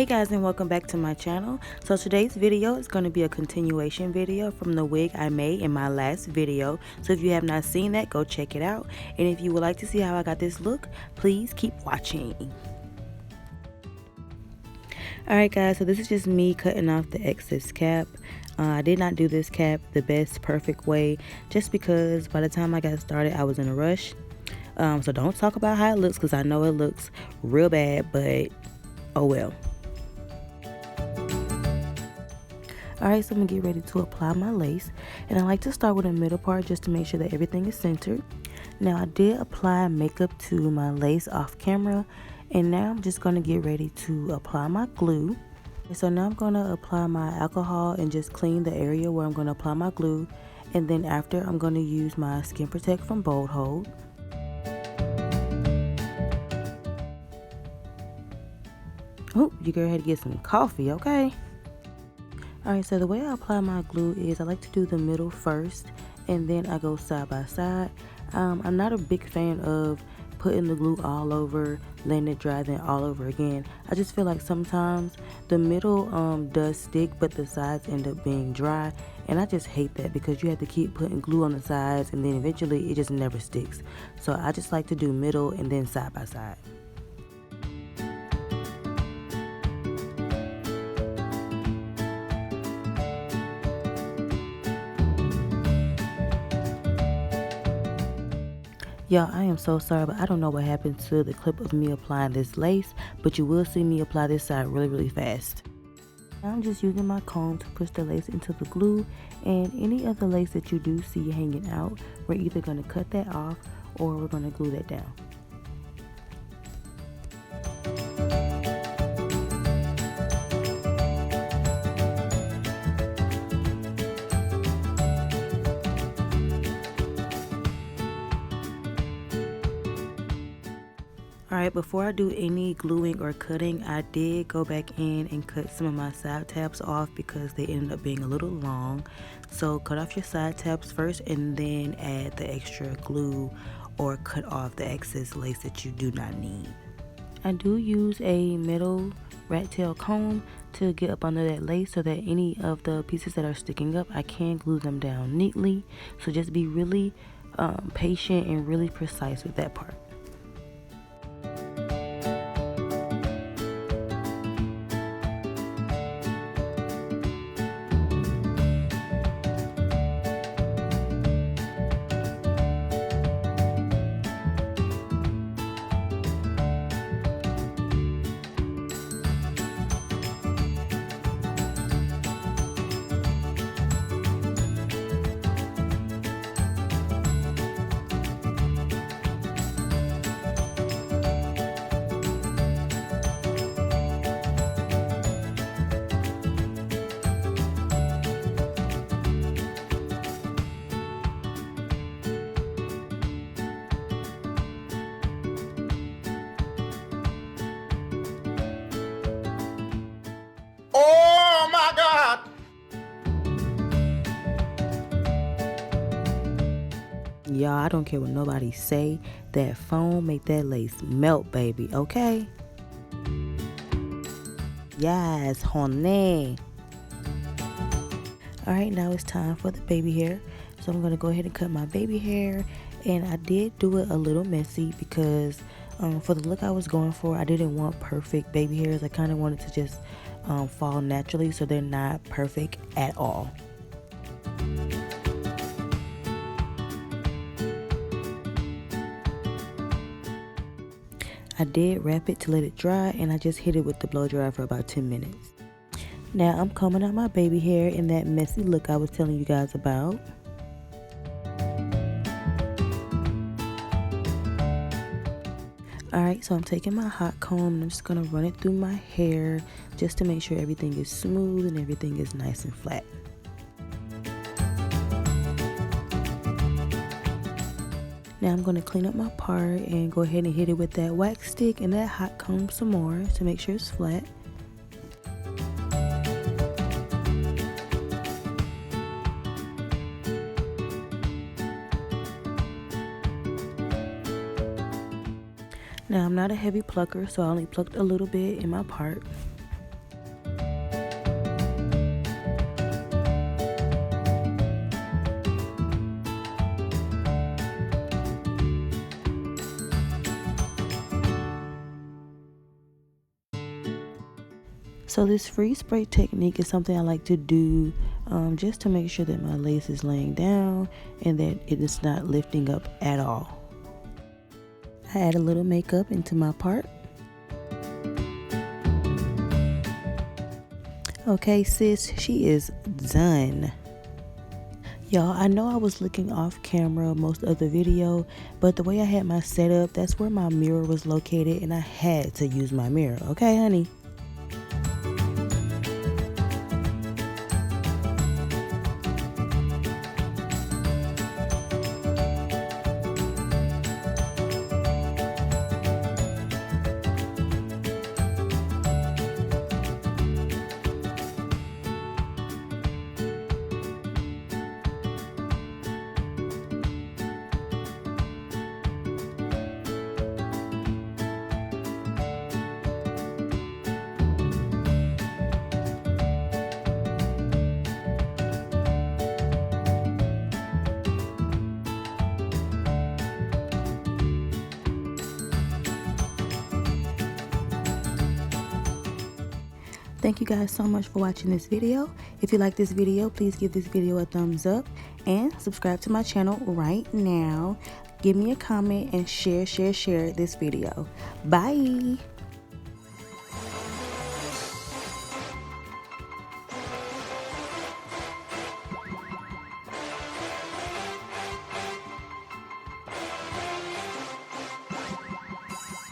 Hey guys, and welcome back to my channel. So today's video is going to be a continuation video from the wig I made in my last video. So if you have not seen that, go check it out. And if you would like to see how I got this look, please keep watching. Alright guys, so this is just me cutting off the excess cap. I did not do this cap the best perfect way just because by the time I got started I was in a rush. So don't talk about how it looks because I know it looks real bad, but oh well. Alright, so I'm going to get ready to apply my lace, and I like to start with the middle part just to make sure that everything is centered. Now I did apply makeup to my lace off camera, and now I'm just going to get ready to apply my glue. So now I'm going to apply my alcohol and just clean the area where I'm going to apply my glue, and then after I'm going to use my Skin Protect from Bold Hold. Oh, you go ahead and get some coffee, okay? Alright, so the way I apply my glue is I like to do the middle first and then I go side by side. I'm not a big fan of putting the glue all over, letting it dry, then all over again. I just feel like sometimes the middle does stick, but the sides end up being dry, and I just hate that because you have to keep putting glue on the sides and then eventually it just never sticks. So I just like to do middle and then side by side. Y'all, I am so sorry, but I don't know what happened to the clip of me applying this lace, but you will see me apply this side really fast. Now I'm just using my comb to push the lace into the glue, and any of the lace that you do see hanging out, we're either going to cut that off or we're going to glue that down. Alright, before I do any gluing or cutting, I did go back in and cut some of my side tabs off because they ended up being a little long. So cut off your side tabs first and then add the extra glue or cut off the excess lace that you do not need. I do use a metal rat tail comb to get up under that lace so that any of the pieces that are sticking up, I can glue them down neatly. So just be really patient and really precise with that part. Oh my God! Y'all, I don't care what nobody say. That foam make that lace melt, baby, okay? Yes, honey. Alright, now it's time for the baby hair. So I'm going to go ahead and cut my baby hair. And I did do it a little messy because for the look I was going for, I didn't want perfect baby hairs. I kind of wanted to just fall naturally, so they're not perfect at all. I did wrap it to let it dry, and I just hit it with the blow dryer for about 10 minutes. Now I'm combing out my baby hair in that messy look I was telling you guys about. Alright, so I'm taking my hot comb and I'm just going to run it through my hair just to make sure everything is smooth and everything is nice and flat. Now I'm going to clean up my part and go ahead and hit it with that wax stick and that hot comb some more to make sure it's flat. Now I'm not a heavy plucker, so I only plucked a little bit in my part. So this freeze spray technique is something I like to do just to make sure that my lace is laying down and that it is not lifting up at all. I add a little makeup into my part. Okay, sis, she is done. Y'all, I know I was looking off camera most of the video, but the way I had my setup, that's where my mirror was located, and I had to use my mirror. Okay, honey? Thank you guys so much for watching this video. If you like this video, please give this video a thumbs up and subscribe to my channel right now. Give me a comment and share this video. Bye.